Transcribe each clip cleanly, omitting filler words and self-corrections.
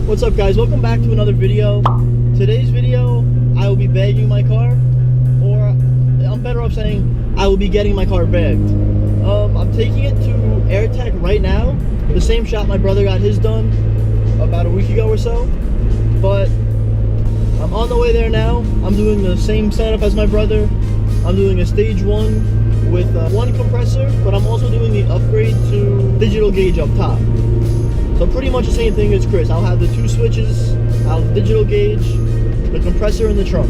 What's up, guys? Welcome back to another video. Today's video, I will be bagging my car, or I'm better off saying I will be getting my car bagged. I'm taking it to Airtekk right now, the same shop my brother got his done about a week ago or so. But I'm on the way there now. I'm doing the same setup as my brother. I'm doing a stage 1 with one compressor, but I'm also doing the upgrade to digital gauge up top. So pretty much the same thing as Chris. I'll have the 2 switches, I'll have the digital gauge, the compressor in the trunk.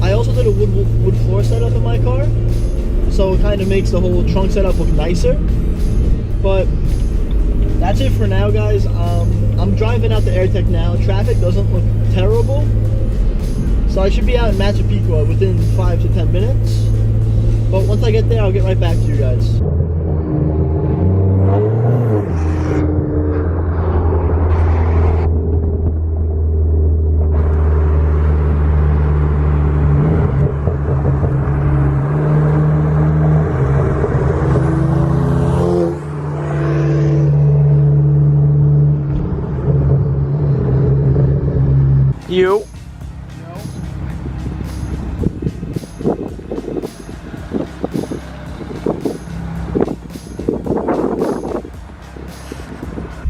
I also did a wood floor setup in my car, so it kind of makes the whole trunk setup look nicer. But that's it for now, guys. I'm driving out to Airtekk now. Traffic doesn't look terrible, so I should be out in Massapequa within 5 to 10 minutes. But once I get there, I'll get right back to you guys. You.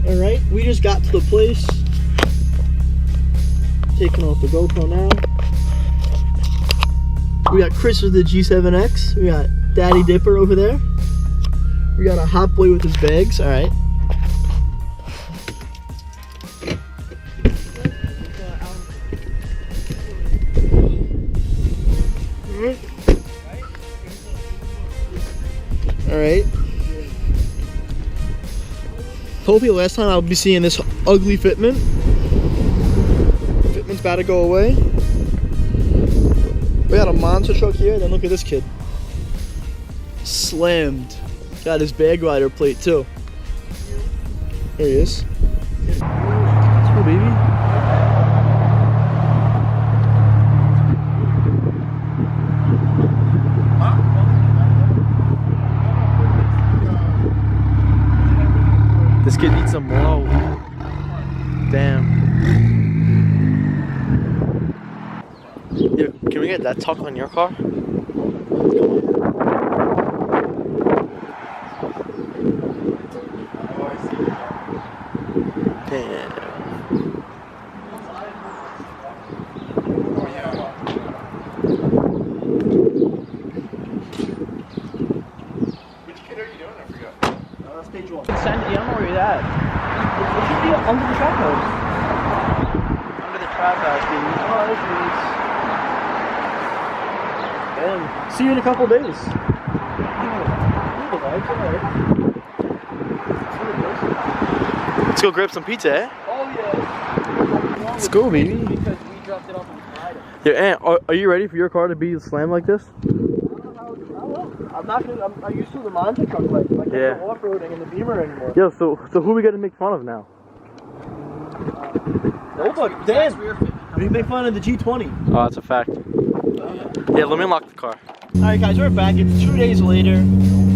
Alright, we just got to the place. Taking off the GoPro now. We got Chris with the G7X. We got Daddy Dipper over there. We got a hot boy with his bags. Alright. Alright. Hopefully last time I'll be seeing this ugly fitment. Fitment's about to go away. We got a monster truck here, then look at this kid. Slammed. Got his bag rider plate too. There he is. Let's go, baby. This kid needs some blow. Damn. Yo, can we get that tuck on your car? Damn. Stage 1. Yeah, I don't know where you're at. It should be under the trap house. Under the trap house, dude. Oh, that's nice. Damn. See you in a couple days. Let's go grab some pizza, eh? Oh, yeah. Let's go, baby. Because we dropped it off on Friday. Yeah, Aunt, are you ready for your car to be slammed like this? I'm not gonna. I'm used to the monster truck life. I can't go off-roading in the Beamer anymore. Yo, so who are we gonna make fun of now? Nobody. Dan, we make fun of the G20. Oh, that's a fact. Yeah, let me unlock the car. Alright, guys, we're back. It's 2 days later.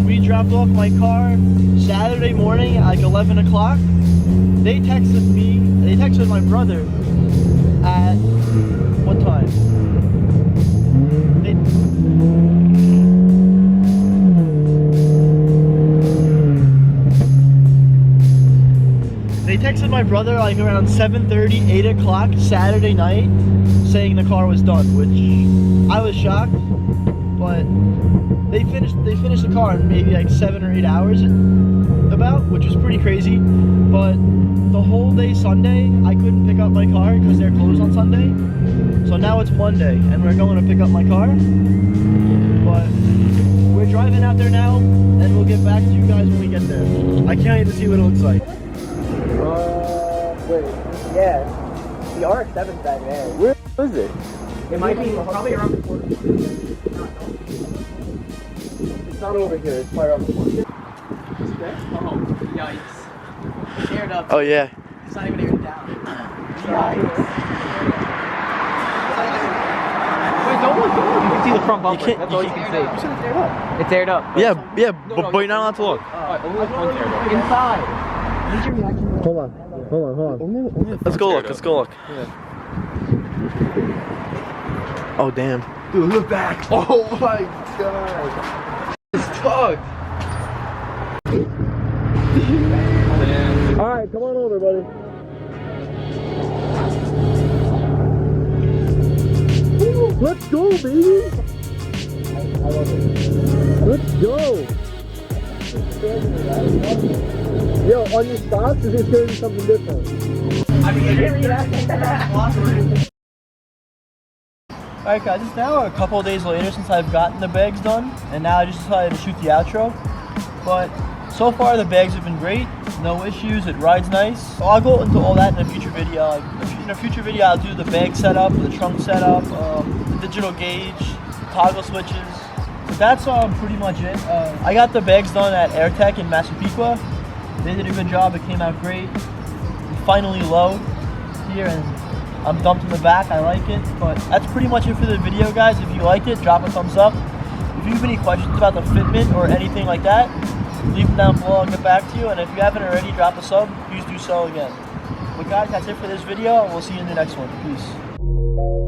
We dropped off my car Saturday morning at like 11 o'clock. They texted me. They texted my brother at what time? They texted my brother like around 7:30, 8 o'clock Saturday night saying the car was done, which I was shocked, but they finished the car in maybe like 7 or 8 hours about, which was pretty crazy. But the whole day Sunday, I couldn't pick up my car because they're closed on Sunday. So now it's Monday and we're going to pick up my car. But we're driving out there now and we'll get back to you guys when we get there. I can't wait to see what it looks like. Wait, yeah, the RX-7's back there. Where is it? It might be probably around the corner. It's not over here, it's probably around the corner. Oh, yikes. Teared up. Oh yeah. It's not even down. Yikes. Wait, don't look. You can see the front bumper. That's all you can see. You said it's aired up. It's aired up. Yeah, but you're not allowed to look. Alright, only this one's aired up. Inside. Hold on. Hold on. Let's go look. Let's go look. Yeah. Oh damn. Dude, look back. Oh my god. It's tucked. Alright, come on over, buddy. Let's go, baby! Let's go! Yo, on your stocks, is it going to be something different? Alright guys, it's now a couple of days later since I've gotten the bags done, and now I just decided to shoot the outro. But so far the bags have been great, no issues, it rides nice. So I'll go into all that in a future video. In a future video I'll do the bag setup, the trunk setup, the digital gauge, toggle switches. But that's pretty much it. I got the bags done at Airtekk in Massapequa. They did a good job, it came out great. We finally load here and I'm dumped in the back, I like it. But that's pretty much it for the video guys. If you liked it, drop a thumbs up. If you have any questions about the fitment or anything like that, leave them down below, I'll get back to you. And if you haven't already, drop a sub, please do so again. But guys, that's it for this video, and we'll see you in the next one. Peace.